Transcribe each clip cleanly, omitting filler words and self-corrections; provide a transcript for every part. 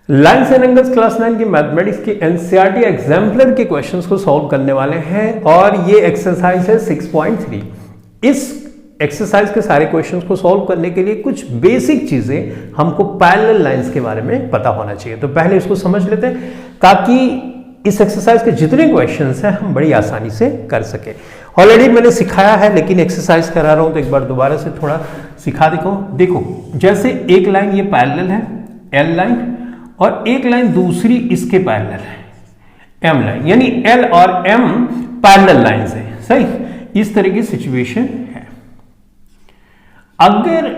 Lines and angles class 9 की mathematics की NCERT exemplar के क्वेश्चंस को सॉल्व करने वाले हैं और ये एक्सरसाइज है 6.3। इस एक्सरसाइज के सारे क्वेश्चंस को सॉल्व करने के लिए कुछ बेसिक चीजें हमको पैरेलल लाइंस के बारे में पता होना चाहिए। तो पहले इसको समझ लेते हैं ताकि इस एक्सरसाइज के जितने क्वेश्चंस हैं हम बड़ी आसानी से कर सके। ऑलरेडी मैंने सिखाया है लेकिन एक्सरसाइज करा रहा हूं तो एक बार दोबारा से थोड़ा सिखा देखो जैसे एक लाइन ये पैरेलल है एल लाइन और एक लाइन दूसरी इसके पैरेलल है एम लाइन, यानी एल और एम पैरेलल लाइंस है। सही, इस तरह की सिचुएशन है। अगर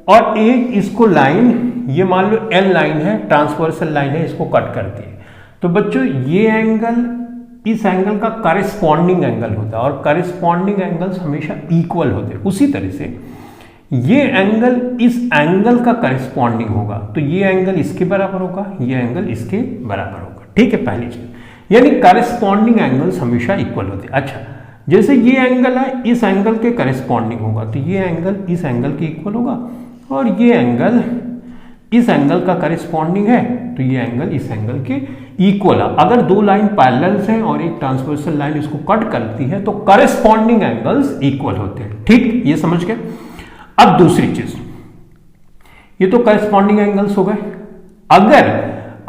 और एक इसको लाइन ये मान लो एल लाइन है, ट्रांसवर्सल लाइन है, इसको कट करती है तो बच्चों ये एंगल इस एंगल का करेस्पॉन्डिंग एंगल होता है और करेस्पॉन्डिंग एंगल्स हमेशा इक्वल होते हैं। उसी तरह से ये एंगल इस एंगल का करेस्पॉन्डिंग होगा तो ये एंगल इसके बराबर होगा, ये एंगल इसके बराबर होगा। ठीक है, पहली चीज यानी करेस्पॉन्डिंग एंगल्स हमेशा इक्वल होते हैं। अच्छा, जैसे ये एंगल है इस एंगल के करेस्पॉन्डिंग होगा तो ये एंगल इस एंगल के इक्वल होगा और ये एंगल इस एंगल का करेस्पॉन्डिंग है तो ये एंगल इस एंगल के इक्वल है। अगर दो लाइन पैरेलल्स हैं और एक ट्रांसवर्सल लाइन इसको कट करती है तो करेस्पॉन्डिंग एंगल्स इक्वल होते हैं। ठीक, ये समझ गए। अब दूसरी चीज, ये तो करेस्पॉन्डिंग एंगल्स हो गए। अगर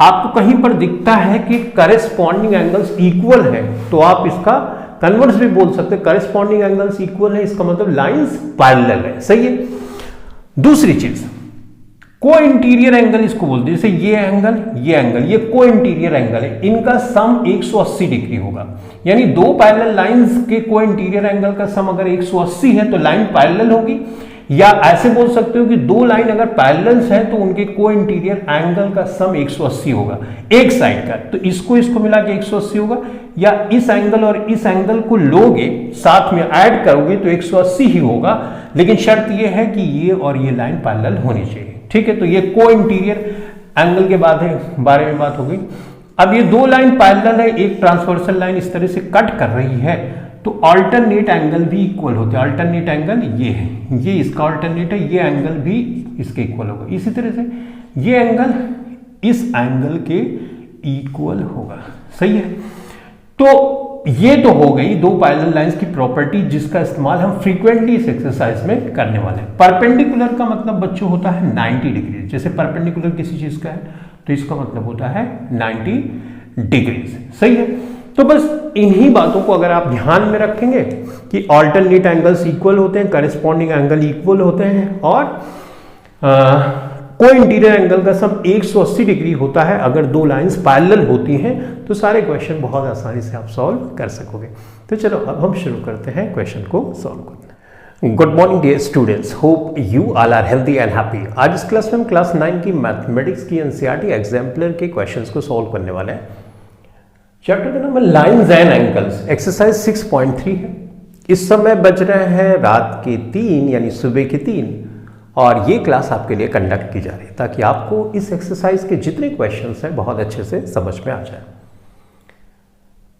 आपको कहीं पर दिखता है कि करेस्पॉन्डिंग एंगल्स इक्वल है तो आप इसका कन्वर्स भी बोल सकते हैं, करेस्पॉन्डिंग एंगल्स इक्वल है इसका मतलब लाइंस पैरेलल है। सही है। दूसरी चीज को इंटीरियर एंगल इसको बोलते हैं। जैसे ये एंगल ये को इंटीरियर एंगल है, इनका सम 180 डिग्री होगा। यानी दो पैरेलल लाइंस के को इंटीरियर एंगल का सम अगर 180 है तो लाइन पैरेलल होगी, या ऐसे बोल सकते हो कि दो लाइन अगर पैरेलल्स है तो उनके को इंटीरियर एंगल का सम 180 होगा एक साइड का, तो इसको मिला के 180 होगा। या इस एंगल और इस एंगल को लोगे साथ में ऐड करोगे तो 180 ही होगा, लेकिन शर्त यह है कि ये और ये लाइन पैरेलल होनी चाहिए। ठीक है, तो ये को इंटीरियर एंगल के बारे में बात हो गई। अब ये दो लाइन पैरेलल है, एक ट्रांसवर्सल लाइन इस तरह से कट कर रही है तो अल्टरनेट एंगल भी इक्वल होते हैं। अल्टरनेट एंगल ये है, ये इसका अल्टरनेट है, ये एंगल भी इसके इक्वल होगा। इसी तरह से ये एंगल इस एंगल के इक्वल होगा। सही है। तो ये तो हो गई दो पैरेलल लाइंस की प्रॉपर्टी जिसका इस्तेमाल हम फ्रीक्वेंटली इस एक्सरसाइज में करने वाले हैं। परपेंडिकुलर का मतलब बच्चों होता है 90 डिग्री। जैसे परपेंडिकुलर किसी चीज का है तो इसका मतलब होता है 90 डिग्री। सही है। तो बस इन्हीं बातों को अगर आप ध्यान में रखेंगे कि अल्टरनेट एंगल्स इक्वल होते हैं, करेस्पॉन्डिंग एंगल इक्वल होते हैं और को इंटीरियर एंगल का सम 180 डिग्री होता है अगर दो लाइंस पैरेलल होती हैं, तो सारे क्वेश्चन बहुत आसानी से आप सॉल्व कर सकोगे। तो चलो अब हम शुरू करते हैं क्वेश्चन को सॉल्व करना। Good morning dear students, hope you all are healthy and happy. आज इस क्लास में हम क्लास 9 की मैथमेटिक्स की एनसीईआरटी एग्जाम्पलर के क्वेश्चंस को सॉल्व करने वाले हैं। चैप्टर का नाम है लाइन्स एंड एंगल्स, एक्सरसाइज 6.3 है। इस समय बज रहे हैं रात के 3 यानी सुबह के 3 और ये क्लास आपके लिए कंडक्ट की जा रही है ताकि आपको इस एक्सरसाइज के जितने क्वेश्चंस हैं बहुत अच्छे से समझ में आ जाए।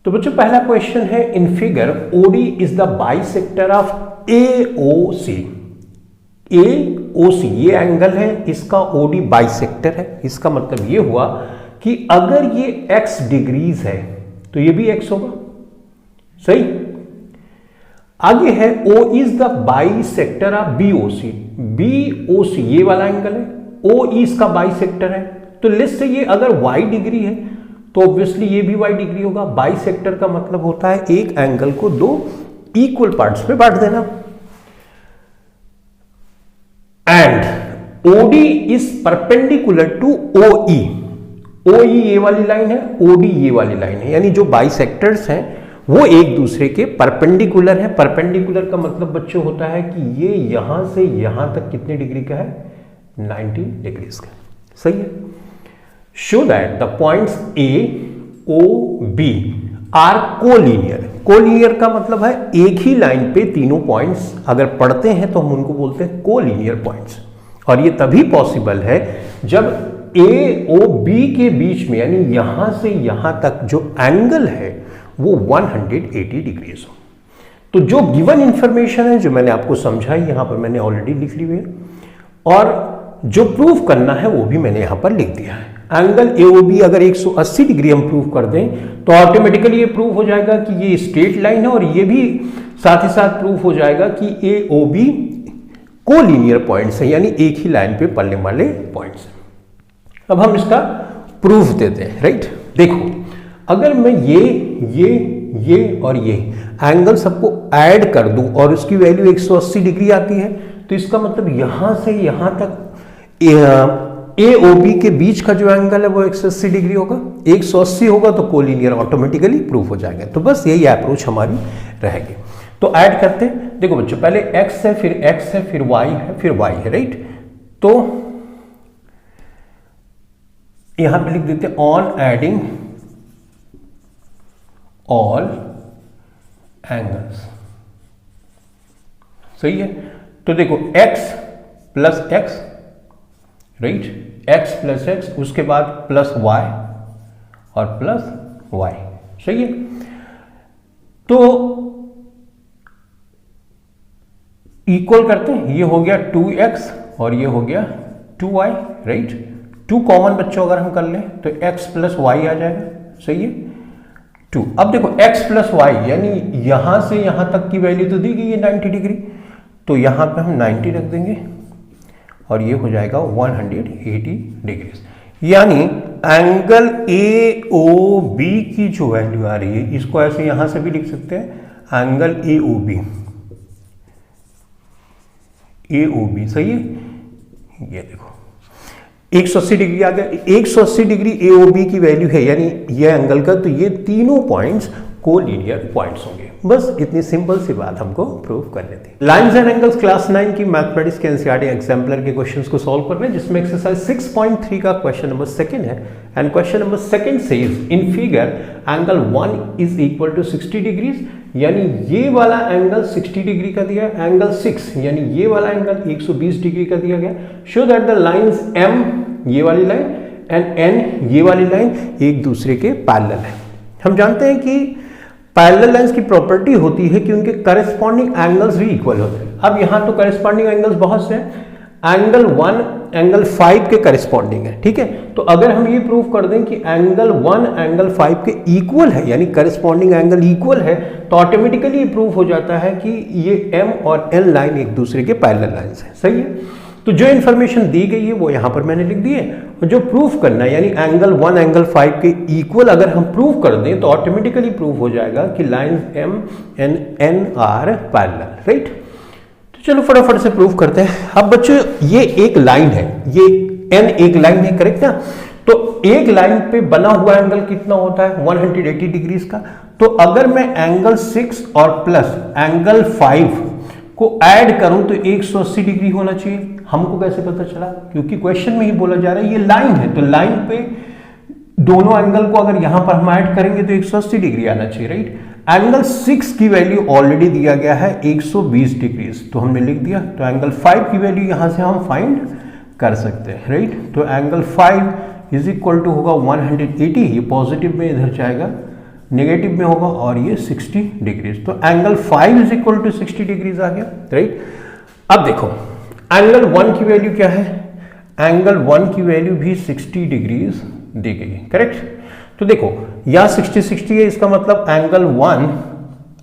तो बच्चों पहला क्वेश्चन है, in figure OD is the bisector of AOC। AOC ये एंगल है, इसका OD बाइसेक्टर है। इसका मतलब ये हुआ कि अगर ये x डिग्रीज है तो ये भी x होगा। सही। आगे है O is the bisector of BOC। BOC ये वाला एंगल है, OE इसका बाइसेक्टर है। तो लेट्स से ये अगर y डिग्री है तो ऑब्वियसली ये भी y डिग्री होगा। बाइसेक्टर का मतलब होता है एक एंगल को दो इक्वल पार्ट्स में बांट देना। And OD is perpendicular to OE। OE ये वाली लाइन है, OD ये वाली लाइन है, यानी जो बाइसेक्टर्स हैं वो एक दूसरे के परपेंडिकुलर है। परपेंडिकुलर का मतलब बच्चों होता है कि ये यहां से यहां तक कितने डिग्री का है, 90 डिग्री का। सही है। Show that the points A, O, B are collinear. Collinear का मतलब है एक ही लाइन पे तीनों पॉइंट्स अगर पड़ते हैं तो हम उनको बोलते हैं कोलिनियर पॉइंट्स। और ये तभी पॉसिबल है जब AOB के बीच में यानी यहां से यहां तक जो एंगल है वो 180 डिग्रीज हो। तो जो गिवन इंफॉर्मेशन है जो मैंने आपको समझाई यहां पर मैंने ऑलरेडी लिख ली हुई है और जो प्रूफ करना है वो भी मैंने यहां पर लिख दिया है। एंगल AOB अगर 180 डिग्री हम प्रूव कर दें तो ऑटोमेटिकली ये प्रूव हो जाएगा कि ये स्ट्रेट लाइन है, और ये भी साथ ही साथ प्रूव हो जाएगा कि AOB कोलिनियर पॉइंट्स है, यानी एक ही लाइन पे पड़ने वाले पॉइंट्स हैं। अब हम इसका प्रूफ देते हैं, राइट। देखो, अगर मैं ये और ये एंगल सबको ऐड कर दूं और उसकी वैल्यू 180 डिग्री आती है, तो इसका मतलब यहां से यहां तक AOB के बीच का जो एंगल है वो 180 डिग्री होगा। 180 होगा तो कोलिनियर ऑटोमेटिकली प्रूफ हो जाएगा। तो बस यही अप्रोच हमारी रहेगी। तो ऐड करते हैं। देखो बच्चों, पहले x है, फिर x है, फिर y है, फिर y है, राइट। तो यहां पे लिख देते हैं ऑन एडिंग ऑल एंगल्स। सही है। तो देखो x plus x, right, x plus x, उसके बाद प्लस y और प्लस y। सही है। तो इक्वल करते हैं, ये हो गया 2x और ये हो गया 2y, राइट। 2 कॉमन बच्चों अगर हम कर लें तो x प्लस y आ जाएगा। सही है। 2। अब देखो x प्लस y, यानी यहां से यहां तक की वैल्यू तो दी गई है 90 डिग्री, तो यहां पे हम 90 रख देंगे और ये हो जाएगा 180 डिग्री। यानी एंगल AOB की जो वैल्यू आ रही है, इसको ऐसे यहां से भी लिख सकते हैं, एंगल AOB। सही है। ये देखो 180 डिग्री आ गया। 180 डिग्री AOB की वैल्यू है, यानी ये एंगल का, तो ये तीनों पॉइंट्स कोलिनियर पॉइंट्स होंगे। बस इतनी सिंपल सी बात हमको प्रूव करनी थी। लाइन्स एंड एंगल्स क्लास 9 की मैथमेटिक्स के एनसीईआरटी एग्जाम्पलर के क्वेश्चंस को सॉल्व कर रहे हैं, जिसमें एक्सरसाइज 6.3 का क्वेश्चन नंबर 2 है। And question number 2 says in figure angle 1 is equal to 60 degrees, यानी ये वाला एंगल 60 डिग्री का दिया, एंगल 6 यानी ये वाला एंगल 120 डिग्री का दिया गया। Show that the lines M, ये वाली लाइन, एंड N, ये वाली लाइन एक दूसरे के पैरेलल है। हम जानते हैं कि पैरेलल लाइंस की प्रॉपर्टी होती है कि उनके करस्पॉन्डिंग एंगल्स भी इक्वल होते हैं। अब यहां तो करस्पॉन्डिंग एंगल्स बहुत से हैं। एंगल 1 एंगल 5 के करस्पॉन्डिंग है, ठीक है। तो अगर हम ये प्रूव कर दें कि एंगल 1 एंगल 5 के इक्वल है, यानी करस्पॉन्डिंग एंगल इक्वल है, तो ऑटोमेटिकली ये प्रूव हो जाता है कि ये M और N लाइन एक दूसरे के पैरेलल लाइंस है। सही है। तो जो इन्फॉर्मेशन दी गई है वो यहां पर मैंने लिख दी है, और जो प्रूफ करना है, यानी एंगल 1 एंगल 5 के इक्वल अगर हम प्रूव कर दें तो ऑटोमेटिकली प्रूव हो जाएगा कि lines M and N are parallel, right. तो चलो फटाफट से प्रूव करते हैं। अब बच्चों, ये एक लाइन है, ये N एक लाइन है, करेक्ट ना। तो एक लाइन पे बना हुआ एंगल कितना होता है? 180 डिग्रीज का। तो अगर मैं एंगल 6 और प्लस एंगल 5 को ऐड करूं तो 180 डिग्री होना चाहिए। हमको कैसे पता चला? क्योंकि क्वेश्चन में ही बोला जा रहा है ये लाइन है, तो लाइन पे दोनों एंगल को अगर यहां पर हम ऐड करेंगे तो 180 डिग्री आना चाहिए, राइट। एंगल 6 की वैल्यू ऑलरेडी दिया गया है 120 डिग्री, तो हमने लिख दिया। तो एंगल 5 की वैल्यू यहां से हम फाइंड कर सकते हैं, राइट। तो एंगल 5 इज इक्वल टू होगा 180, ये पॉजिटिव में इधर जाएगा, नेगेटिव में होगा, और ये 60 डिग्रीज। तो angle 5 is equal to 60 degrees आ गया, राइट। अब देखो एंगल 1 की वैल्यू क्या है? एंगल 1 की वैल्यू भी 60 डिग्रीज दी गई है, करेक्ट। तो देखो यहां 60 है, इसका मतलब एंगल 1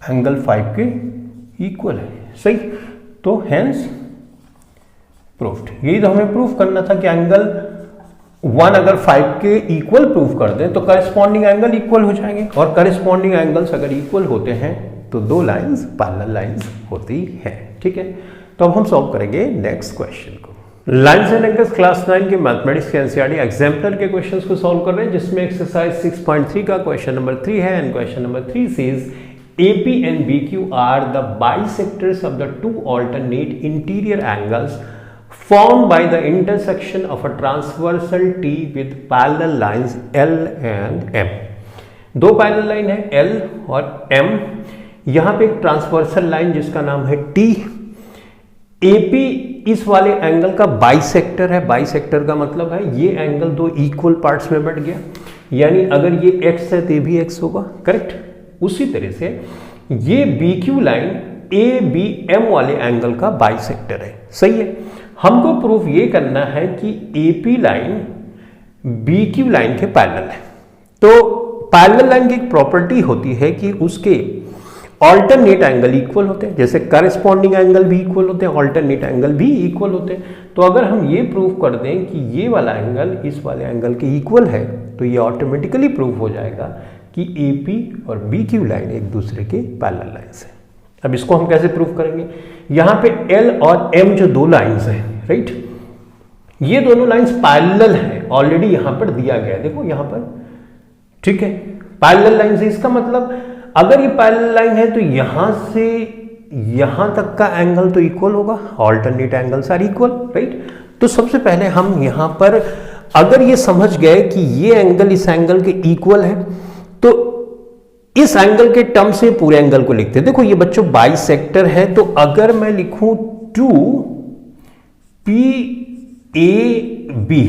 एंगल 5 के इक्वल है, सही। तो हेंस प्रूव्ड। यही तो हमें प्रूफ करना था कि एंगल 1 अगर 5 के इक्वल प्रूफ कर दें तो करस्पॉन्डिंग एंगल इक्वल हो जाएंगे, और करस्पॉन्डिंग एंगल्स अगर इक्वल होते हैं तो दो लाइंस पैरेलल लाइंस होती है, ठीक है। तो अब हम सॉल्व करेंगे नेक्स्ट क्वेश्चन को। लाइंस एंड एंगल्स क्लास 9 के मैथमेटिक्स के एनसीईआरटी एग्जाम्पलर के क्वेश्चंस को सॉल्व कर रहे हैं, जिसमें एक्सरसाइज 6.3 का क्वेश्चन नंबर 3 है। And question number 3 says AP and BQ are the bisectors of the two alternate interior angles formed by the intersection of a transversal T with parallel lines L and M। दो parallel line है L और M, यहां पे एक transversal line जिसका नाम है T। AP इस वाले एंगल का बाइसेक्टर है। बाइसेक्टर का मतलब है ये एंगल दो इक्वल पार्ट्स में बट गया, यानी अगर ये x है तो ये भी x होगा, करेक्ट। उसी तरह से ये BQ लाइन ABM वाले एंगल का बाइसेक्टर है, सही है। हमको प्रूफ ये करना है कि AP line B Q line के पैरेलल है। तो पैरेलल लाइन की एक प्रॉपर्टी होती है कि उसके ऑल्टरनेट एंगल इक्वल होते हैं, जैसे करस्पॉन्डिंग एंगल भी इक्वल होते हैं, ऑल्टरनेट एंगल भी इक्वल होते हैं। तो अगर हम ये प्रूव कर दें कि ये वाला एंगल इस वाले एंगल के इक्वल है तो ये ऑटोमेटिकली प्रूव हो जाएगा कि AP और BQ लाइन एक दूसरे के पैरेलल लाइंस हैं। अब इसको हम कैसे प्रूव करेंगे? यहाँ पे L और M जो दो लाइंस हैं, राइट, ये दोनों लाइंस पैरेलल हैं, ऑलरेडी यहाँ पर दिया गया है, देखो यहाँ पर, ठीक है, पैरेलल लाइन से। इसका मतलब अगर ये पैरेलल लाइन है तो यहां से यहां तक का एंगल तो इक्वल होगा, alternate angles are equal, right. तो सबसे पहले हम यहां पर अगर ये समझ गए कि ये एंगल इस एंगल के इक्वल है तो इस एंगल के टर्म से पूरे एंगल को लिखते हैं। देखो ये बच्चों बाइसेक्टर है, तो अगर मैं लिखूं 2PAB,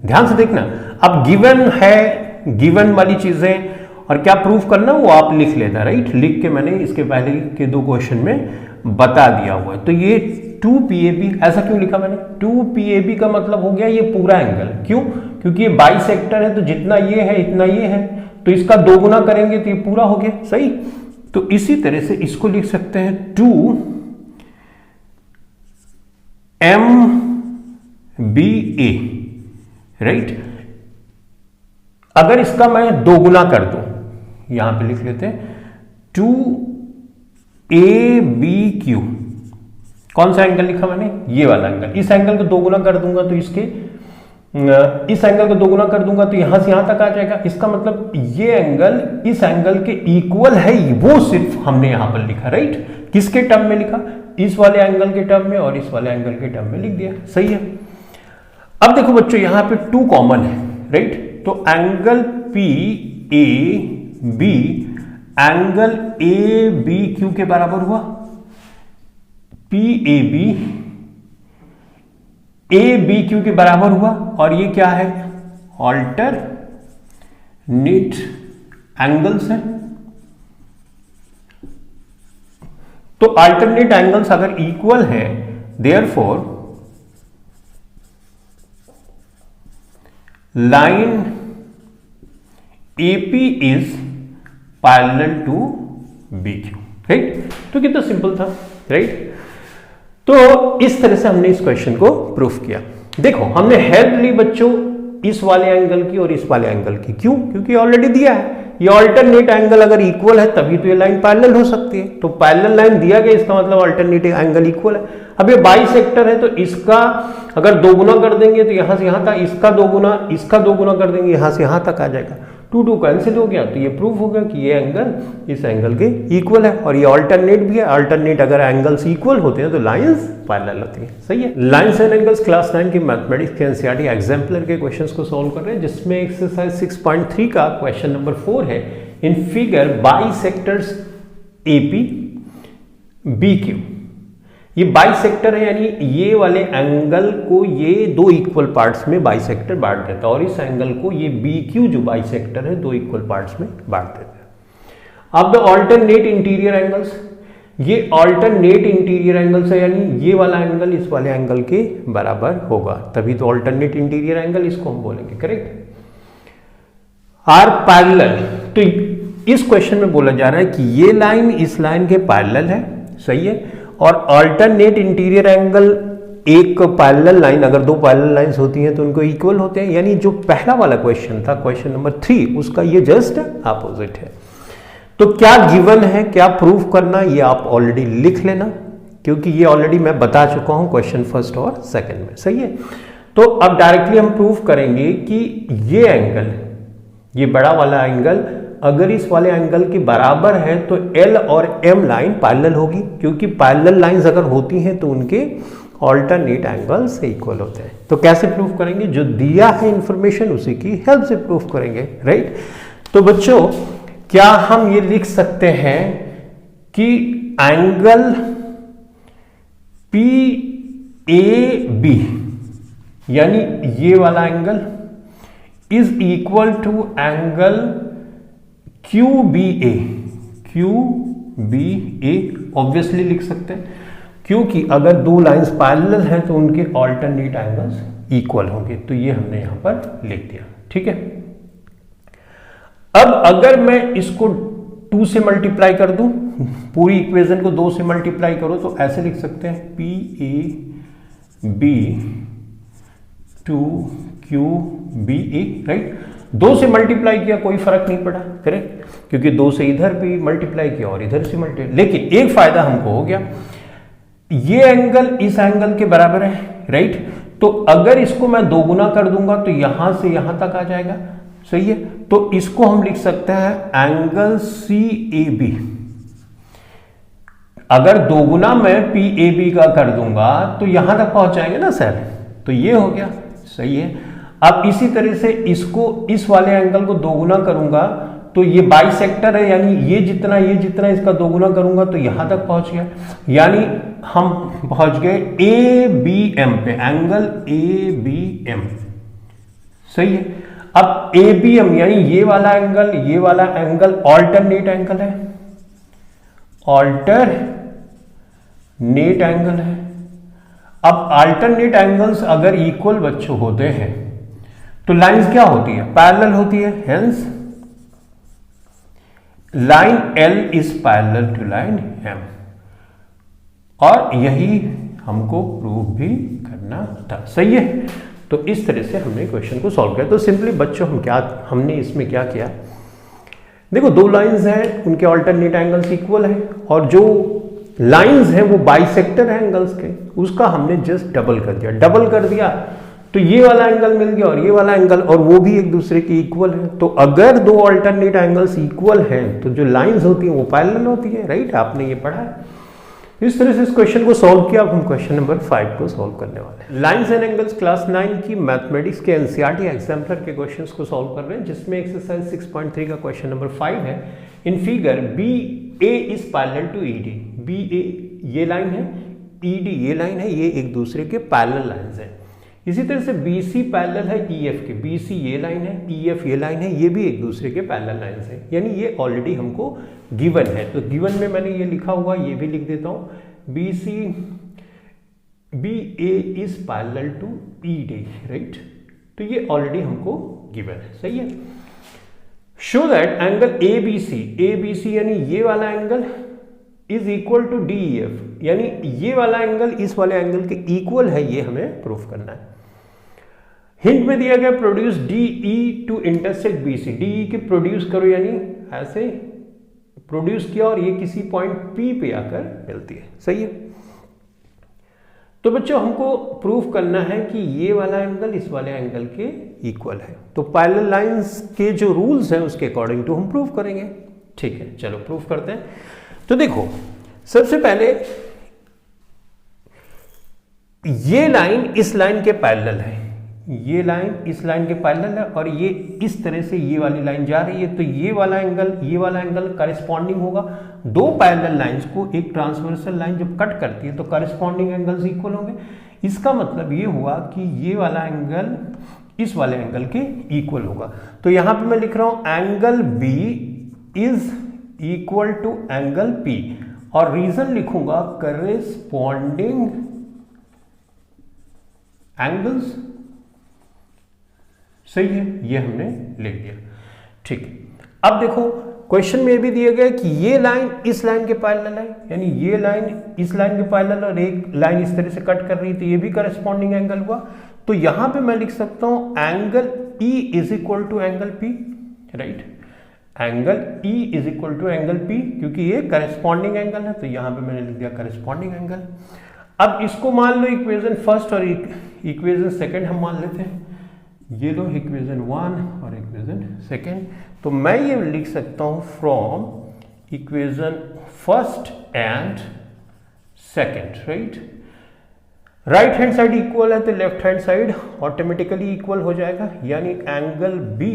ध्यान से देखना, अब गिवन है, गिवन वाली चीजें और क्या प्रूफ करना वो आप लिख लेना, राइट। लिख के मैंने इसके पहले के दो क्वेश्चन में बता दिया हुआ है। तो ये 2PAB ऐसा क्यों लिखा मैंने? 2PAB का मतलब हो गया ये पूरा एंगल। क्यों? क्योंकि ये बाइसेक्टर है, तो जितना ये है इतना ये है, तो इसका दो गुना करेंगे तो ये पूरा हो गया, सही। तो इसी तरह से इसको लिख सकते हैं 2MBA, राइट। अगर इसका मैं दो गुना कर दूं, यहां पे लिख लेते हैं 2ABQ, कौन सा एंगल लिखा मैंने? ये वाला एंगल। इस एंगल को दो गुना कर दूंगा तो इसके, इस एंगल को दो गुना कर दूंगा तो यहां से यहां तक आ जाएगा। इसका मतलब ये एंगल इस एंगल के इक्वल है, वो सिर्फ हमने यहां पर लिखा, राइट। किसके टर्म में लिखा? इस वाले एंगल के टर्म में और इस वाले एंगल के टर्म में लिख दिया, सही है। अब देखो बच्चों यहां पे 2 कॉमन है, राइट। तो एंगल PAB एंगल ABQ के बराबर हुआ। PAB ABQ के बराबर हुआ, और ये क्या है? ऑल्टरनेट एंगल्स हैं। तो अल्टरनेट एंगल्स अगर इक्वल है, therefore line AP is parallel to BQ, right. तो कितना सिंपल था, राइट। तो इस तरह से हमने इस क्वेश्चन को प्रूफ किया। देखो हमने हेल्प ली बच्चों इस वाले एंगल की और इस वाले एंगल की। क्यों? क्योंकि ऑलरेडी दिया है, ये ऑल्टरनेट एंगल अगर इक्वल है तभी तो ये लाइन पैरेलल हो सकती है। तो पैरेलल लाइन दिया गया, इसका मतलब ऑल्टरनेट एंगल इक्वल है। अब ये बाइसेक्टर है, तो इसका अगर दो गुना कर देंगे तो यहां से यहां तक, इसका दो गुना कर देंगे, यहां से यहां तक आ जाएगा। 2 कैंसिल हो गया, तो ये प्रूफ हो गया कि ये एंगल इस एंगल के इक्वल है, और ये ऑल्टरनेट भी है। ऑल्टरनेट अगर एंगल्स इक्वल होते हैं तो लाइंस पैरेलल होती हैं, सही है। लाइंस एंड एंगल्स क्लास 9 की मैथमेटिक्स के एनसीईआरटी एग्जाम्पलर के क्वेश्चंस को सॉल्व कर रहे हैं, जिसमें एक्सरसाइज 6.3 का क्वेश्चन नंबर 4 है। In figure bisectors AP BQ, ये बाइसेक्टर है, यानी ये वाले एंगल को ये दो इक्वल पार्ट्स में बाइसेक्टर बांट देता है, और इस एंगल को ये BQ जो बाइसेक्टर है दो इक्वल पार्ट्स में बांट देता है। अब द ऑल्टरनेट इंटीरियर एंगल्स, ये ऑल्टरनेट इंटीरियर एंगल्स है, यानी ये वाला एंगल इस वाले एंगल के बराबर होगा, तभी तो ऑल्टरनेट इंटीरियर एंगल इसको हम बोलेंगे, करेक्ट। आर पैरेलल, तो इस क्वेश्चन में बोला जा रहा है कि ये लाइन इस लाइन के पैरेलल है, सही है। और अल्टरनेट इंटीरियर एंगल एक पैरेलल लाइन, अगर दो पैरेलल लाइंस होती हैं तो उनको इक्वल होते हैं, यानी जो पहला वाला क्वेश्चन था क्वेश्चन नंबर 3 उसका ये जस्ट अपोजिट है। तो क्या गिवन है, क्या प्रूफ करना, ये आप ऑलरेडी लिख लेना, क्योंकि ये ऑलरेडी मैं बता चुका हूं क्वेश्चन फर्स्ट और सेकंड में, सही है। तो अब डायरेक्टली हम प्रूफ करेंगे कि ये एंगल, ये बड़ा वाला एंगल अगर इस वाले एंगल के बराबर है तो L और M लाइन पैरेलल होगी, क्योंकि पैरेलल लाइंस अगर होती हैं तो उनके ऑल्टरनेट एंगल से इक्वल होते हैं। तो कैसे प्रूफ करेंगे? जो दिया है इंफॉर्मेशन उसी की हेल्प से प्रूफ करेंगे, राइट। तो बच्चों क्या हम ये लिख सकते हैं कि एंगल PAB यानी ये वाला angle is equal to angle QBA obviously लिख सकते हैं, क्योंकि अगर दो लाइंस पैरेलल हैं तो उनके ऑल्टरनेट एंगल्स इक्वल होंगे। तो ये हमने यहां पर लिख दिया, ठीक है। अब अगर मैं इसको 2 से मल्टीप्लाई कर दूं, पूरी इक्वेशन को 2 से मल्टीप्लाई करो, तो ऐसे लिख सकते हैं PAB 2QBA, राइट। 2 से मल्टीप्लाई किया कोई फर्क नहीं पड़ा, करेक्ट, क्योंकि 2 से इधर भी मल्टीप्लाई किया और इधर से मल्टीप्लाई। लेकिन एक फायदा हमको हो गया, ये एंगल इस एंगल के बराबर है, राइट। तो अगर इसको मैं 2 गुना कर दूंगा तो यहां से यहां तक आ जाएगा, सही है। तो इसको हम लिख सकते हैं एंगल CAB। अगर 2 गुना मैं PAB का कर दूंगा तो यहां तक पहुंच जाएंगे ना सर, तो ये हो गया, सही है। अब इसी तरह से इसको, इस वाले एंगल को 2 गुना करूंगा तो ये बाइसेक्टर है, यानी ये जितना इसका 2 गुना करूंगा तो यहां तक पहुंच गया, यानी हम पहुंच गए ABM पे, एंगल ABM, सही है। अब ABM यानी ये वाला एंगल ऑल्टरनेट एंगल है, ऑल्टरनेट एंगल है। अब अल्टरनेट एंगल्स अगर इक्वल बच्चों होते हैं तो लाइंस क्या होती है, पैरेलल होती है, hence line L is parallel to line M, और यही हमको प्रूव भी करना था, सही है। तो इस तरह से हमने क्वेश्चन को सॉल्व किया। तो सिंपली बच्चों हमने इसमें क्या किया, देखो 2 लाइंस हैं, उनके अल्टरनेट एंगल्स इक्वल है, और जो लाइंस हैं वो बाइसेक्टर है एंगल्स के, उसका हमने जस्ट डबल कर दिया तो ये वाला एंगल मिल गया और ये वाला एंगल, और वो भी एक दूसरे के इक्वल है। तो अगर 2 अल्टरनेट एंगल्स इक्वल हैं तो जो लाइंस होती हैं वो पैरेलल होती है, राइट, आपने ये पढ़ा है। इस तरह से इस क्वेश्चन को सॉल्व किया। अब हम क्वेश्चन नंबर 5 को सॉल्व करने वाले हैं। लाइंस एंड एंगल्स क्लास 9 की मैथमेटिक्स के NCERT एग्जाम्पलर के क्वेश्चंस को सॉल्व कर रहे हैं, जिसमें एक्सरसाइज 6.3 का क्वेश्चन नंबर 5 है। In figure BA is parallel to ED, BA ये लाइन है, ED ये लाइन है, ये एक दूसरे के पैरेलल लाइंस हैं। इसी तरह से BC पैरेलल है EF के, BC ये लाइन है, EF ये लाइन है, ये भी एक दूसरे के पैरेलल लाइंस हैं, यानी ये ऑलरेडी हमको गिवन है। तो गिवन में मैंने ये लिखा हुआ, ये भी लिख देता हूं, BA is parallel to ED, right. तो ये ऑलरेडी हमको गिवन है, सही है। शो दैट एंगल ABC यानी ये वाला angle is equal to DEF, यानी ये वाला एंगल इस वाले एंगल के इक्वल है, ये हमें प्रूफ करना है। हिंट में दिया गया produce DE to intersect BC, DE के प्रोड्यूस करो, यानी ऐसे प्रोड्यूस किया और ये किसी पॉइंट P पे आकर मिलती है, सही है। तो बच्चों हमको प्रूफ करना है कि ये वाला एंगल इस वाले एंगल के इक्वल है। तो पैरेलल लाइंस के जो रूल्स हैं उसके अकॉर्डिंग टू हम प्रूफ करेंगे, ठीक है। चलो प्रूफ करते हैं। तो देखो सबसे पहले ये लाइन इस लाइन के पैरेलल है, ये लाइन इस लाइन के पैरेलल है, और ये इस तरह से ये वाली लाइन जा रही है, तो ये वाला एंगल करेस्पॉन्डिंग होगा। 2 पैरेलल लाइंस को एक ट्रांसवर्सल लाइन जब कट करती है तो करेस्पॉन्डिंग एंगल्स इक्वल होंगे। इसका मतलब ये हुआ कि ये वाला एंगल इस वाले एंगल के इक्वल होगा। तो यहां पे मैं लिख रहा हूं angle B is equal to angle P, और रीजन लिखूंगा करेस्पॉन्डिंग एंगल्स, सही है, ये हमने लिख दिया, ठीक है। अब देखो क्वेश्चन में भी दिया गया कि ये लाइन इस लाइन के पैरेलल है, यानी ये लाइन इस लाइन के पैरेलल और एक लाइन इस तरह से कट कर रही है, तो ये भी करेस्पॉन्डिंग एंगल हुआ। तो यहां पे मैं लिख सकता हूं angle E is equal to angle P, right. Angle E is equal to angle P, क्योंकि ये करेस्पॉन्डिंग एंगल है, तो यहां पे मैंने लिख दिया करेस्पॉन्डिंग एंगल। अब इसको मान लो इक्वेशन फर्स्ट और इक्वेशन सेकंड हम मान लेते हैं, ये लो इक्वेशन 1 और इक्वेशन सेकंड। तो मैं ये लिख सकता हूं from equation first and second, right hand side equal है तो left hand side automatically equal हो जाएगा, यानी angle B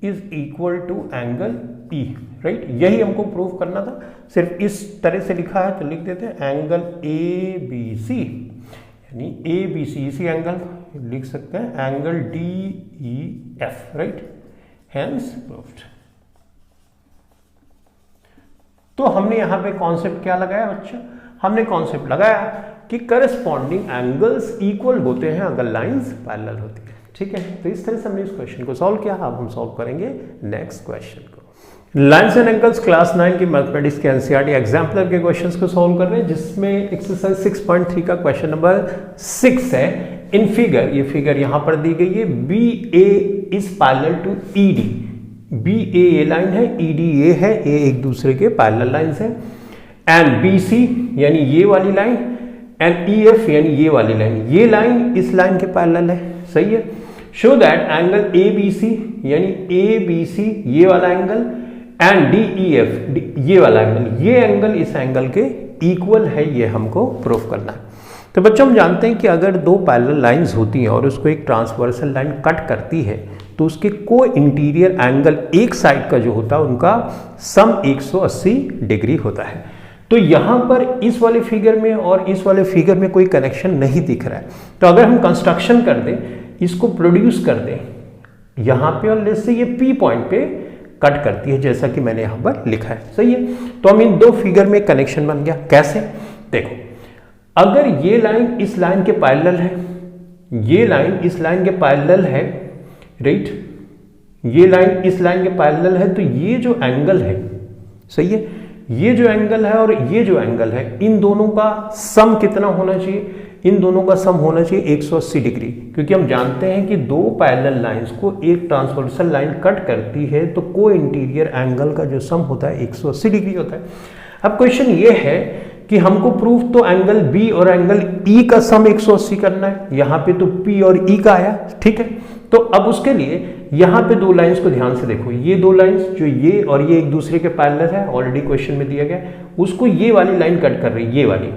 is equal to angle E, right. यही हमको प्रूव करना था, सिर्फ इस तरह से लिखा है तो लिख देते हैं एंगल ABC, यानी ABC, इसी एंगल लिख सकते हैं angle DEF, right, hence proved. तो हमने यहां पे कॉन्सेप्ट क्या लगाया बच्चों, हमने कॉन्सेप्ट लगाया कि करस्पॉन्डिंग एंगल्स इक्वल होते हैं अगर लाइंस पैरेलल होती है। ठीक है, तो इस तरह से हमने इस क्वेश्चन को सॉल्व किया। अब हम सॉल्व करेंगे नेक्स्ट क्वेश्चन को। लाइन्स एंड एंगल्स क्लास 9 की मैथमेटिक्स के एनसीईआरटी एग्जाम्पलर के क्वेश्चंस को सॉल्व कर रहे हैं, जिसमें एक्सरसाइज 6.3 का क्वेश्चन नंबर 6 है। इन फिगर, ये फिगर यहां पर दी गई है, B A is parallel to E D. B A line है, ई डी ए है, ए एक दूसरे के पैरेलल लाइंस है। एंड बी सी यानी ये वाली लाइन, एंड ई एफ यानी ये वाली लाइन, ये लाइन इस लाइन के पैरेलल है। सही है। Show that angle A B C यानी ए बी सी ये वाला angle and D E F ये वाला एंगल, ये एंगल इस एंगल के इक्वल है, ये हमको प्रूफ करना है। तो बच्चों हम जानते हैं कि अगर दो पैरेलल लाइंस होती हैं और उसको एक ट्रांसवर्सल लाइन कट करती है तो उसके को इंटीरियर एंगल एक साइड का जो होता है उनका सम 180 डिग्री होता है। तो यहां पर इस वाले फिगर में और इस वाले फिगर में कोई कनेक्शन नहीं दिख रहा है। तो अगर हम कंस्ट्रक्शन कर दें, इसको प्रोड्यूस कर दें यहां पे, और लेट्स से ये पी पॉइंट पे कट करती है जैसा कि मैंने यहां पर लिखा है। सही है। तो हम इन दो फिगर में कनेक्शन बन गया। कैसे? देखो, अगर ये लाइन इस लाइन के पैरेलल है, ये लाइन इस लाइन के पैरेलल है, राइट, ये लाइन इस लाइन के पैरेलल है, तो ये जो एंगल है, सही है, ये जो एंगल है और ये जो एंगल है, इन दोनों का सम कितना होना चाहिए? इन दोनों का सम होना चाहिए 180 डिग्री, क्योंकि हम जानते हैं कि दो पैरेलल लाइंस को एक ट्रांसवर्सल लाइन कट करती है तो को इंटीरियर एंगल का जो सम होता है 180 डिग्री होता है। अब क्वेश्चन ये है कि हमको प्रूफ तो एंगल बी और एंगल ई का सम 180 करना है। यहाँ पे तो पी और ई का आया, ठीक है। तो अब उसके लिए यहाँ पे दो लाइंस को ध्यान से देखो, ये दो लाइंस जो ये और ये एक दूसरे के पैरेलल है, ऑलरेडी क्वेश्चन में दिया गया, उसको ये वाली लाइन कट कर रही है, ये वाली।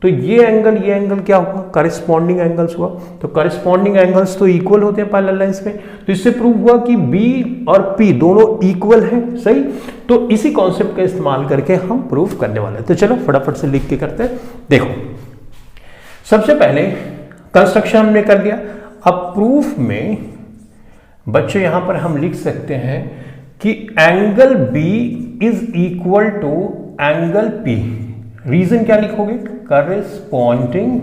तो ये एंगल क्या हुआ? करस्पॉन्डिंग एंगल्स हुआ। तो करस्पॉन्डिंग एंगल्स तो इक्वल होते हैं पैरेलल लाइंस में, तो इससे प्रूव हुआ कि बी और पी दोनों इक्वल हैं। सही। तो इसी कॉन्सेप्ट का इस्तेमाल करके हम प्रूफ करने वाले हैं। तो चलो फटाफट से लिख के करते हैं। देखो, सबसे पहले कंस्ट्रक्शन हमने कर दिया। अब प्रूफ में बच्चों यहां पर हम लिख सकते हैं कि angle B is equal to angle P. Reason क्या लिखोगे? Corresponding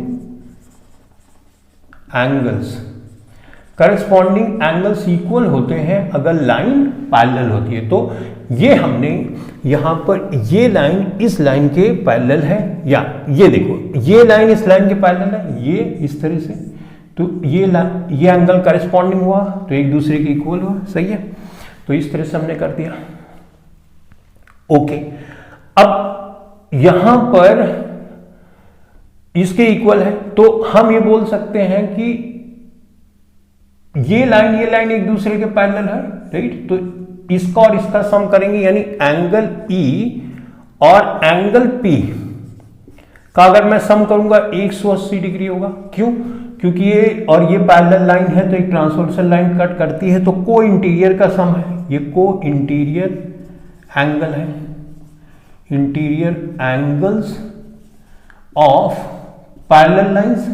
angles. Corresponding angles equal होते हैं अगर लाइन पैरेलल होती है। तो ये हमने यहां पर, ये लाइन इस लाइन के पैरेलल है, या ये देखो, ये लाइन इस लाइन के पैरेलल है, ये इस तरह से, तो ये एंगल करस्पॉन्डिंग हुआ, तो एक दूसरे के इक्वल हुआ। सही है। तो इस तरह से हमने कर दिया। ओके, अब यहां पर इसके इक्वल है, तो हम ये बोल सकते हैं कि ये लाइन एक दूसरे के पैरेलल है, राइट। तो इसका और इसका सम करेंगे, यानी एंगल ई और एंगल पी का अगर मैं सम करूंगा 180 डिग्री होगा। क्यों? क्योंकि ये और ये पैरेलल लाइन है, तो एक ट्रांसवर्सल लाइन कट करती है, तो को इंटीरियर का सम है, ये को इंटीरियर एंगल है, interior angles of parallel lines,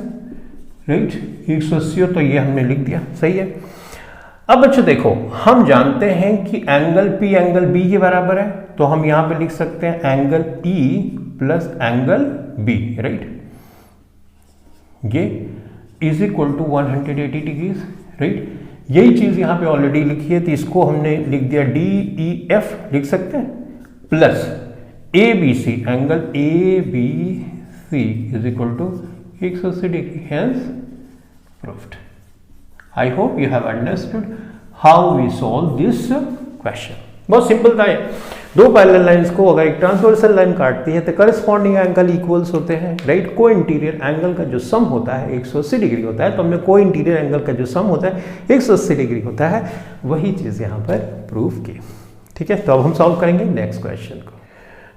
right, 180। तो ये हमने लिख दिया। सही है। अब बच्चों देखो, हम जानते हैं कि एंगल पी एंगल बी के बराबर है, तो हम यहां पे लिख सकते हैं angle E plus angle B, right, ये is equal to 180 degrees, right. यही चीज यहां पे ऑलरेडी लिखी है, तो इसको हमने लिख दिया डी ई एफ लिख सकते हैं, plus A B C, angle A B C is equal to 180 degree, hence proved. I hope you have understood how we solve this question. बहुत सिंपल था ये। दो पैरेलल लाइंस को अगर एक ट्रांसवर्सल लाइन काटती है तो करस्पॉन्डिंग एंगल इक्वल्स होते हैं, राइट। को इंटीरियर एंगल का जो सम होता है 180 डिग्री होता है। तो हमने को इंटीरियर एंगल का जो सम होता है 180 डिग्री होता है, वही चीज यहाँ पर प्रूव की। ठीक है, तो अब हम सॉल्व करेंगे नेक्स्ट क्वेश्चन को।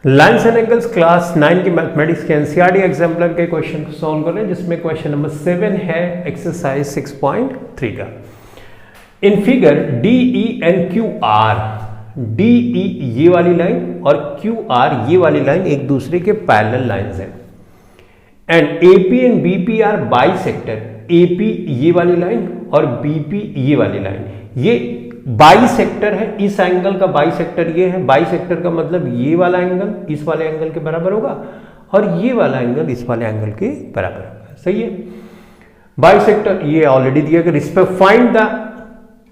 लाइन्स एंड एंगल्स क्लास 9 की मैथमेटिक्स के एनसीईआरटी एग्जाम्पलर के क्वेश्चन को सॉल्व कर रहे हैं, जिसमें क्वेश्चन नंबर 7 है एक्सरसाइज 6.3 का। In figure DE and QR, DE ये वाली लाइन और QR ये वाली लाइन एक दूसरे के पैरेलल लाइंस हैं, and AP and BP are bisector. AP ये वाली लाइन और BP ये वाली लाइन, ये बाइसेक्टर है। इस एंगल का बाइसेक्टर ये है। बाइसेक्टर का मतलब ये वाला एंगल इस वाले एंगल के बराबर होगा, और ये वाला एंगल इस वाले एंगल के बराबर होगा। सही है। बाइसेक्टर ये ऑलरेडी दिया गया। इस पर find the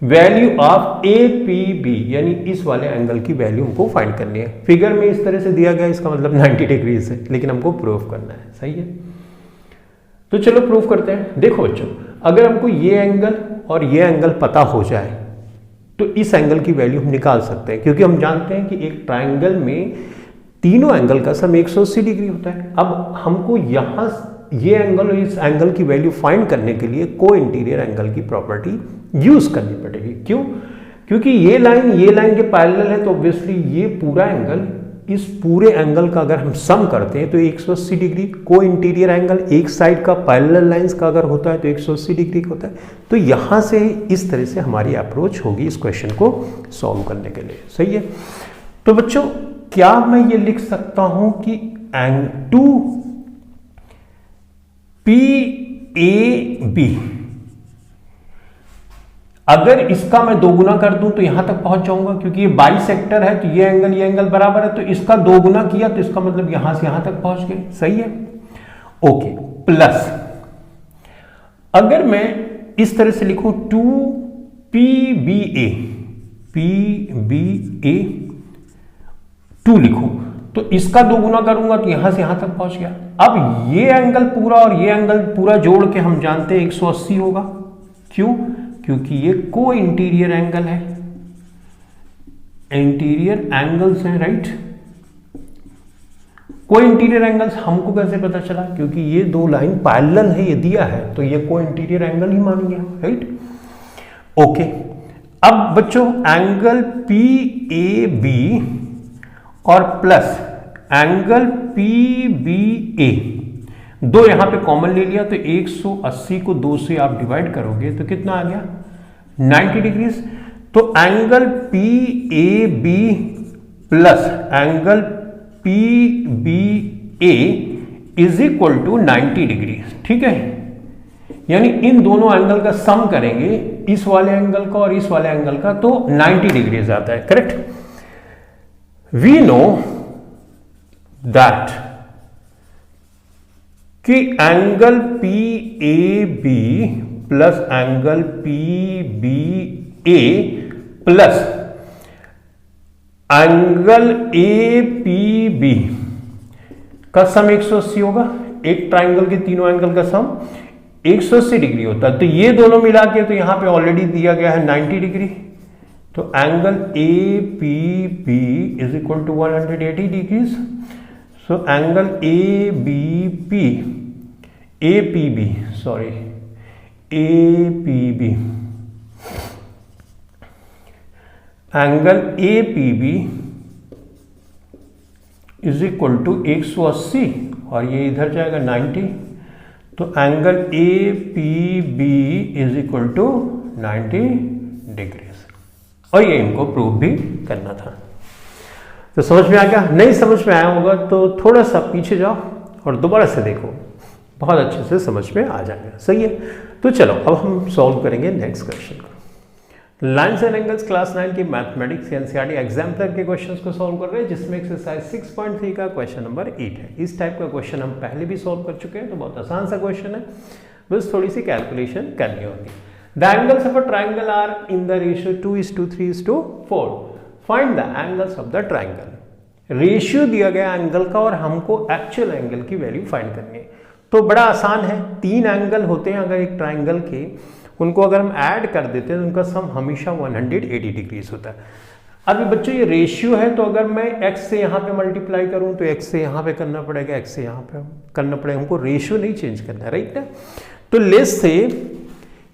value of A P B, यानी इस वाले एंगल की वैल्यू हमको फाइंड करनी है। फिगर में इस तरह से दिया गया, इसका मतलब 90 डिग्री है, लेकिन हमको प्रूफ करना है। सही है। तो चलो प्रूफ करते हैं। देखो बच्चों, अगर हमको ये एंगल और ये एंगल पता हो जाए तो इस एंगल की वैल्यू हम निकाल सकते हैं, क्योंकि हम जानते हैं कि एक ट्राइंगल में तीनों एंगल का सम 180 डिग्री होता है। अब हमको यहाँ ये एंगल और इस एंगल की वैल्यू फाइंड करने के लिए को इंटीरियर एंगल की प्रॉपर्टी यूज करनी पड़ेगी। क्यों? क्योंकि ये लाइन के पैरेलल है, तो ऑब्वियसली ये पूरा एंगल इस पूरे एंगल का अगर हम सम करते हैं तो 180 डिग्री। को इंटीरियर एंगल एक साइड का पैरेलल लाइंस का अगर होता है तो 180 डिग्री का होता है। तो यहां से इस तरह से हमारी अप्रोच होगी इस क्वेश्चन को सॉल्व करने के लिए। सही है। तो बच्चों, क्या मैं ये लिख सकता हूं कि एंग 2 PAB, अगर इसका मैं दोगुना कर दूं तो यहां तक पहुंच जाऊंगा, क्योंकि ये बाइसेक्टर है तो ये एंगल बराबर है, तो इसका दोगुना किया तो इसका मतलब यहां से यहां तक पहुंच गए। सही है। ओके। प्लस अगर मैं इस तरह से लिखूं 2 PBA 2 लिखूं तो इसका दोगुना करूंगा तो यहां से यहां तक पहुंच गया। अब ये एंगल पूरा और ये एंगल पूरा जोड़ के हम जानते हैं 180 होगा। क्यों? क्योंकि ये को इंटीरियर एंगल है, इंटीरियर एंगल्स हैं, राइट। को इंटीरियर एंगल्स हमको कैसे पता चला? क्योंकि ये दो लाइन पैरेलल है, ये दिया है, तो ये को इंटीरियर एंगल ही मानेंगे, राइट। ओके। अब बच्चों, एंगल PAB और प्लस एंगल PBA दो यहां पे कॉमन ले लिया, तो 180 को 2 से आप डिवाइड करोगे तो कितना आ गया? 90 डिग्रीज। तो angle PAB plus angle PBA is equal to 90 degree. ठीक है। यानी इन दोनों एंगल का सम करेंगे, इस वाले एंगल का और इस वाले एंगल का, तो 90 डिग्रीज आता है। करेक्ट। वी नो दैट कि angle PAB plus angle PBA plus angle APB का सम 180 होगा। एक ट्राइंगल के तीनों एंगल का सम 180 डिग्री होता है। तो ये दोनों मिला के, तो यहां पे ऑलरेडी दिया गया है 90 डिग्री, तो angle APB is equal to 180 degrees. So angle APB angle APB is equal to 180 और ये इधर जाएगा 90, तो angle APB is equal to 90 degrees. और ये इनको प्रूव भी करना था। तो समझ में आ गया? नहीं समझ में आया होगा तो थोड़ा सा पीछे जाओ और दोबारा से देखो, बहुत अच्छे से समझ में आ जाएगा। सही है। तो चलो अब हम सॉल्व करेंगे नेक्स्ट क्वेश्चन को। लाइन्स एंड एंगल्स क्लास 9 की मैथमेटिक्स एनसीईआरटी एग्जाम्पलर के क्वेश्चंस को सॉल्व कर रहे हैं, जिसमें एक्सरसाइज 6.3 का क्वेश्चन नंबर 8 है। इस टाइप का क्वेश्चन हम पहले भी सॉल्व कर चुके हैं, तो बहुत आसान सा क्वेश्चन है, बस थोड़ी सी कैलकुलेशन करनी होगी। The angles of a triangle are in the ratio 2:3:4। Find the angles of the triangle. Ratio दिया गया एंगल का और हमको एक्चुअल एंगल की वैल्यू फाइंड करनी है। तो बड़ा आसान है, 3 एंगल होते हैं अगर एक ट्राइंगल के, उनको अगर हम ऐड कर देते हैं तो उनका सम हमेशा 180 डिग्रीज होता है। अभी बच्चों ये रेशियो है, तो अगर मैं x से यहाँ पे मल्टीप्लाई करूँ तो x से यहाँ पे करना पड़ेगा, x से यहाँ पे करना पड़ेगा, हमको रेशियो नहीं चेंज करना है, राइट ना। तो लेट्स से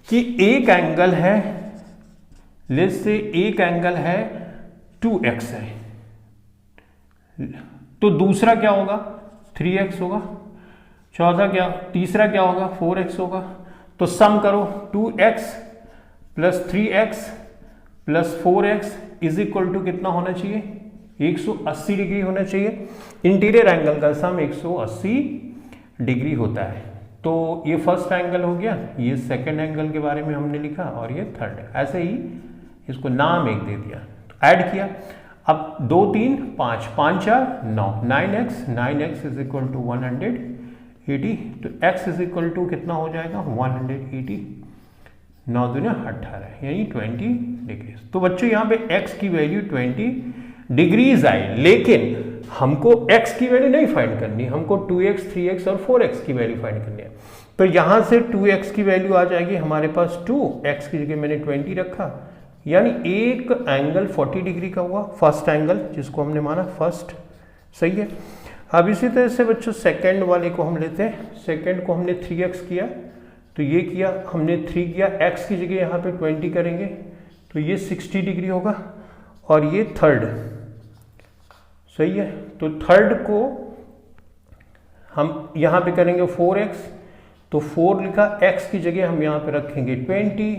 कि एक एंगल है, लेट्स से एक एंगल है 2x है, तो दूसरा क्या होगा? 3x होगा। तीसरा क्या होगा? 4x होगा। तो सम करो, 2x plus 3x plus 4x is equal to कितना होना चाहिए? 180 डिग्री होना चाहिए। इंटीरियर एंगल का सम 180 डिग्री होता है। तो ये फर्स्ट एंगल हो गया, ये सेकंड एंगल के बारे में हमने लिखा, और ये थर्ड। ऐसे ही इसको नाम एक दे दिया, तो ऐड किया। अब 2 3 5 5 4 9 9x इज इक्वल टू 180, तो x इज इक्वल टू कितना हो जाएगा 180, 9 दूना 18 यानी 20 डिग्री। तो बच्चों यहाँ पे x की वैल्यू 20 डिग्रीज आई, लेकिन हमको x की वैल्यू नहीं फाइंड करनी, हमको 2x 3x और 4x की वैल्यू फाइंड करनी है। तो यहां से 2x की वैल्यू आ जाएगी हमारे पास 2x की जगह मैंने 20 रखा, यानी एक एंगल 40 डिग्री का हुआ, फर्स्ट एंगल जिसको हमने माना फर्स्ट। सही है। अब इसी तरह से बच्चों सेकंड वाले को हम लेते हैं। सेकंड को हमने 3x किया, तो ये किया हमने 3 किया, x की जगह यहाँ पे 20 करेंगे तो ये 60 डिग्री होगा, और ये थर्ड। सही है। तो थर्ड को हम यहाँ पे करेंगे 4x, तो 4 लिखा, x की जगह हम यहाँ पे रखेंगे 20,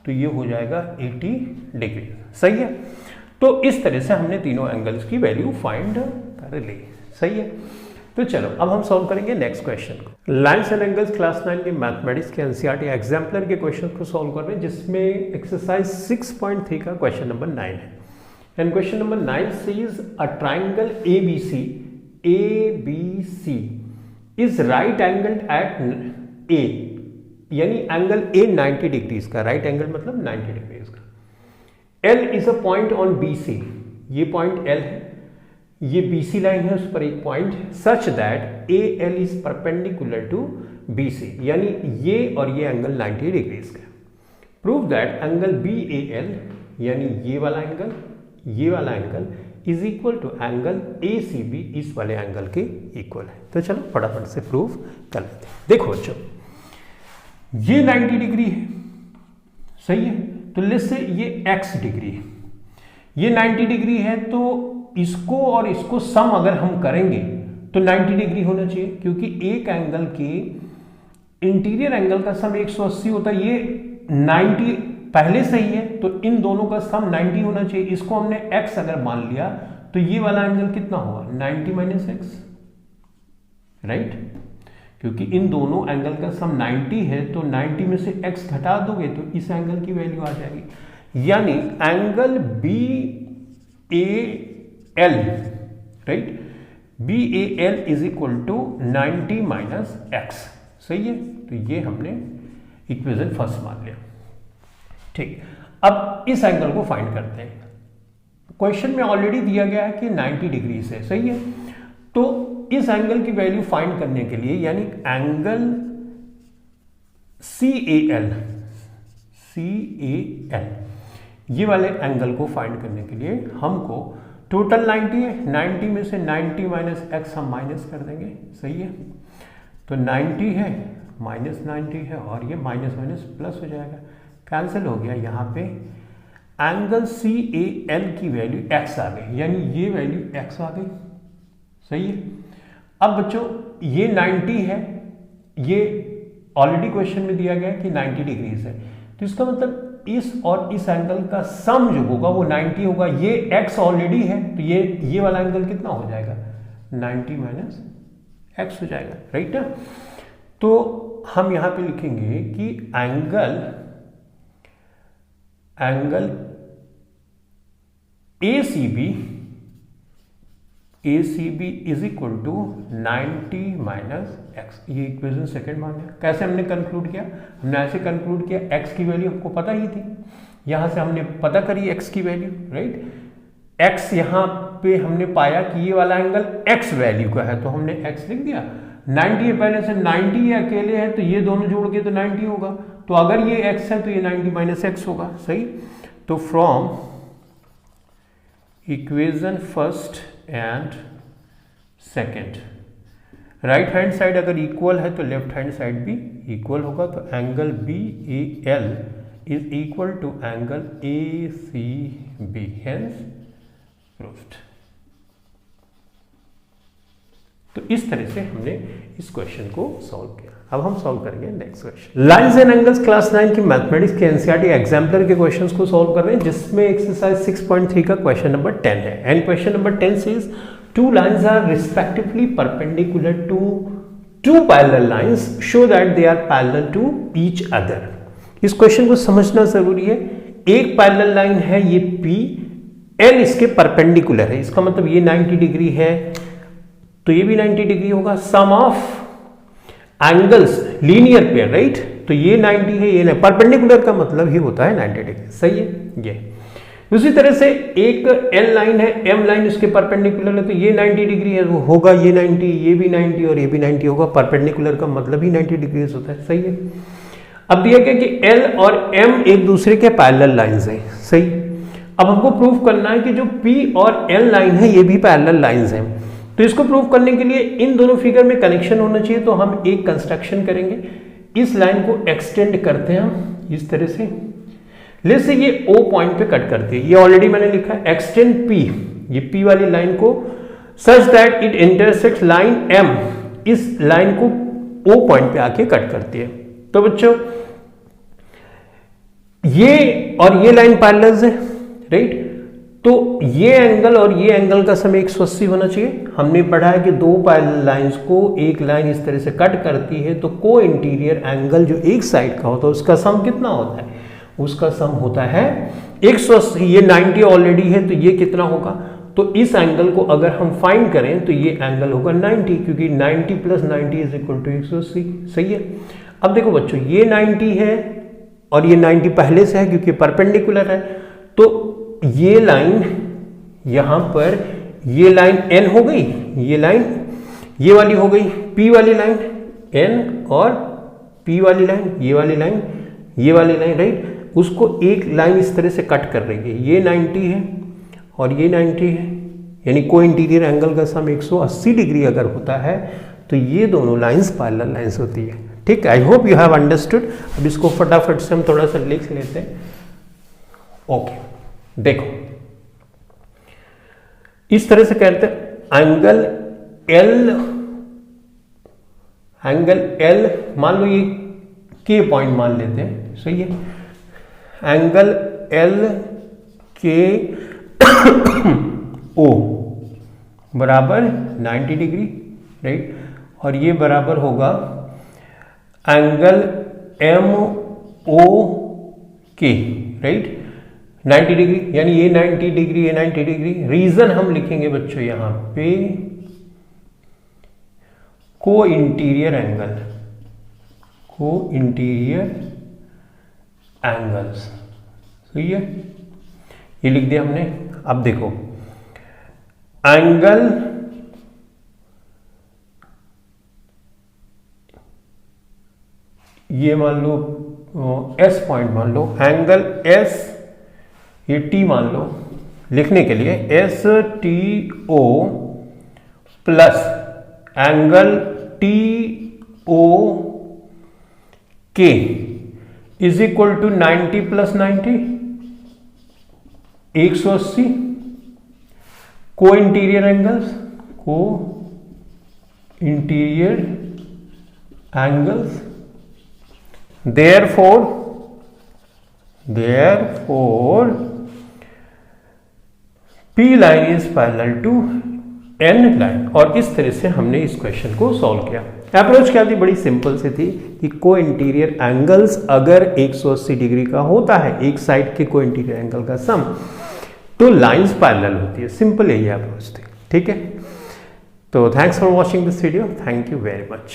तो ये हो जाएगा 80 डिग्री। सही है। तो इस तरह से हमने तीनों एंगल्स की वैल्यू फाइंड कर ली। सही है। तो चलो अब हम सॉल्व करेंगे नेक्स्ट क्वेश्चन को। लाइन्स एंड एंगल्स क्लास 9 के मैथमेटिक्स के एनसीईआरटी एग्जाम्पलर के क्वेश्चन को सॉल्व कर रहे हैं, जिसमें एक्सरसाइज 6.3 का क्वेश्चन नंबर 9 है। And question number 9 says a triangle ABC is right angled at A, यानी एंगल A 90 डिग्रीज का, राइट एंगल मतलब 90 डिग्रीज का। L is a point on BC, ये पॉइंट L है, ये BC लाइन है, उस पर एक point, such that AL is perpendicular to BC, यानी ये और ये एंगल 90 डिग्रीज का। प्रूव दैट एंगल BAL, यानी ये वाला angle is equal to angle ACB, इस वाले एंगल के इक्वल है। तो चलो फटाफट से प्रूव कर लेते हैं। देखो बच्चों, ये 90 डिग्री है, सही है, तो लेट्स से ये x डिग्री है, ये 90 डिग्री है, तो इसको और इसको सम अगर हम करेंगे तो 90 डिग्री होना चाहिए, क्योंकि एक एंगल के इंटीरियर एंगल का सम 180 होता है, ये 90 पहले से ही है, तो इन दोनों का सम 90 होना चाहिए। इसको हमने x अगर मान लिया तो ये वाला एंगल कितना होगा 90 माइनस एक्स, राइट, क्योंकि इन दोनों एंगल का सम 90 है, तो 90 में से x घटा दोगे तो इस एंगल की वैल्यू आ जाएगी, यानी angle BAL, right, BAL is equal to 90 minus x. सही है। तो ये हमने इक्वेशन फर्स्ट मान लिया। ठीक, अब इस एंगल को फाइंड करते हैं। क्वेश्चन में ऑलरेडी दिया गया है कि 90 डिग्री से, सही है, तो इस एंगल की वैल्यू फाइंड करने के लिए, यानी एंगल CAL, ये वाले एंगल को फाइंड करने के लिए हमको टोटल 90 है, 90 में से 90 माइनस एक्स हम माइनस कर देंगे। सही है। तो 90 है माइनस 90 है, और ये माइनस माइनस प्लस हो जाएगा, कैंसिल हो गया। यहाँ पे एंगल CAL की वैल्यू x आ गई, यानी ये वैल्यू x आ गई। सही है। अब बच्चों ये 90 है, ये ऑलरेडी क्वेश्चन में दिया गया है कि 90 डिग्रीज है, तो इसका मतलब इस और इस एंगल का सम जो होगा वो 90 होगा। ये x ऑलरेडी है, तो ये वाला एंगल कितना हो जाएगा 90 माइनस एक्स हो जाएगा, राइट ना। तो हम यहां पे लिखेंगे कि angle ACB is equal to 90 minus x, ये इक्वेशन सेकंड मान लिया। कैसे हमने कंक्लूड किया, हमने ऐसे कंक्लूड किया, x की वैल्यू हमको पता ही थी, यहां से हमने पता करी x की वैल्यू, राइट। x यहां पे हमने पाया कि ये वाला एंगल x वैल्यू का है, तो हमने x लिख दिया। 90 है पहले से, 90 ये अकेले है, तो ये दोनों जोड़ के तो 90 होगा, तो अगर ये x है तो ये 90 माइनस एक्स होगा। सही। तो from equation first and second, right hand side अगर इक्वल है तो लेफ्ट हैंड साइड भी इक्वल होगा, तो angle BAL is equal to angle ACB, hence proved. तो इस तरह से हमने इस क्वेश्चन को सॉल्व किया। अब हम सॉल्व करेंगे next question. Lines and angles class 9 की मैथमेटिक्स के एनसीईआरटी एग्जाम्पलर के क्वेश्चंस को सॉल्व कर रहे हैं, जिसमें एक्सरसाइज 6.3 का क्वेश्चन नंबर 10 है। And question number 10 says two lines are respectively perpendicular to two parallel lines show that they are parallel to each other. इस क्वेश्चन को समझना जरूरी है। एक पैरेलल लाइन है ये P, एल इसके परपेंडिकुलर है, इसका मतलब ये 90 डिग्री है तो ये भी 90 डिग्री होगा। Sum of angles linear pair, right, तो ये 90 है, ये परपेंडिकुलर का मतलब ही होता है 90 डिग्री, सही है ये। उसी तरह से एक एल लाइन है, एम लाइन इसके परपेंडिकुलर है तो ये 90 डिग्री है, वो होगा ये 90, ये भी 90 और ये भी 90 होगा, परपेंडिकुलर का मतलब ही 90 डिग्री होता है, सही है। अब दिया गया कि एल और एम एक दूसरे के पैरेलल लाइंस हैं, सही। अब हमको प्रूव करना है कि जो पी और एल लाइन है ये भी पैरेलल लाइंस हैं, तो इसको प्रूव करने के लिए इन दोनों फिगर में कनेक्शन होना चाहिए, तो हम एक कंस्ट्रक्शन करेंगे। इस लाइन को एक्सटेंड करते हैं हम इस तरह से, लेट्स से ये O पॉइंट पे कट करती है, ये ऑलरेडी मैंने लिखा है, एक्सटेंड P, ये P वाली लाइन को such that it intersect line M, इस लाइन को O पॉइंट पे आके कट करती है। तो बच्चों ये और ये लाइन पैरेलल है, राइट, तो ये एंगल और ये एंगल का सम 180 होना चाहिए। हमने पढ़ा है कि दो पैरेलल लाइंस को एक लाइन इस तरह से कट करती है तो को इंटीरियर एंगल जो एक साइड का होता है उसका सम कितना होता है, उसका सम होता है 180। ये 90 ऑलरेडी है तो ये कितना होगा, तो इस एंगल को अगर हम फाइंड करें तो ये एंगल होगा 90, क्योंकि 90 + 90 = 180, सही है। अब देखो बच्चों ये 90 है और ये 90 पहले से है क्योंकि परपेंडिकुलर है, तो ये लाइन यहां पर, ये लाइन n हो गई, ये लाइन ये वाली हो गई p वाली लाइन n, और p वाली लाइन ये वाली लाइन, ये वाली लाइन, राइट, उसको एक लाइन इस तरह से कट कर रही है। ये 90 है और ये 90 है, यानी को इंटीरियर एंगल का सम 180 डिग्री अगर होता है तो ये दोनों लाइंस पैरेलल लाइंस होती है, ठीक है। I hope you have understood. अब इसको फटाफट से हम थोड़ा सा लिख लेते हैं। ओके, देखो इस तरह से कहते हैं एंगल L, मान लो ये K पॉइंट मान लेते हैं, सही है। एंगल L K O बराबर 90 डिग्री, राइट, और ये बराबर होगा angle MO K, right, 90 degree, यानी ये 90 डिग्री, ये 90 डिग्री। रीजन हम लिखेंगे बच्चों यहां पे को इंटीरियर एंगल्स, सही है, ये लिख दिया हमने। अब देखो एंगल ये मान लो S पॉइंट मान लो, एंगल S ये T मान लो, लिखने के लिए STO plus angle TOK is equal to 90 + 90 180 को interior angles, therefore P line is parallel to N line। और इस तरह से हमने इस क्वेश्चन को सॉल्व किया। अप्रोच क्या थी, बड़ी सिंपल से थी कि को इंटीरियर एंगल्स अगर 180 डिग्री का होता है एक साइड के को इंटीरियर एंगल का सम, तो लाइंस पैरेलल होती है। सिंपल यही अप्रोच थी, ठीक है। तो thanks for watching this video, thank you very much.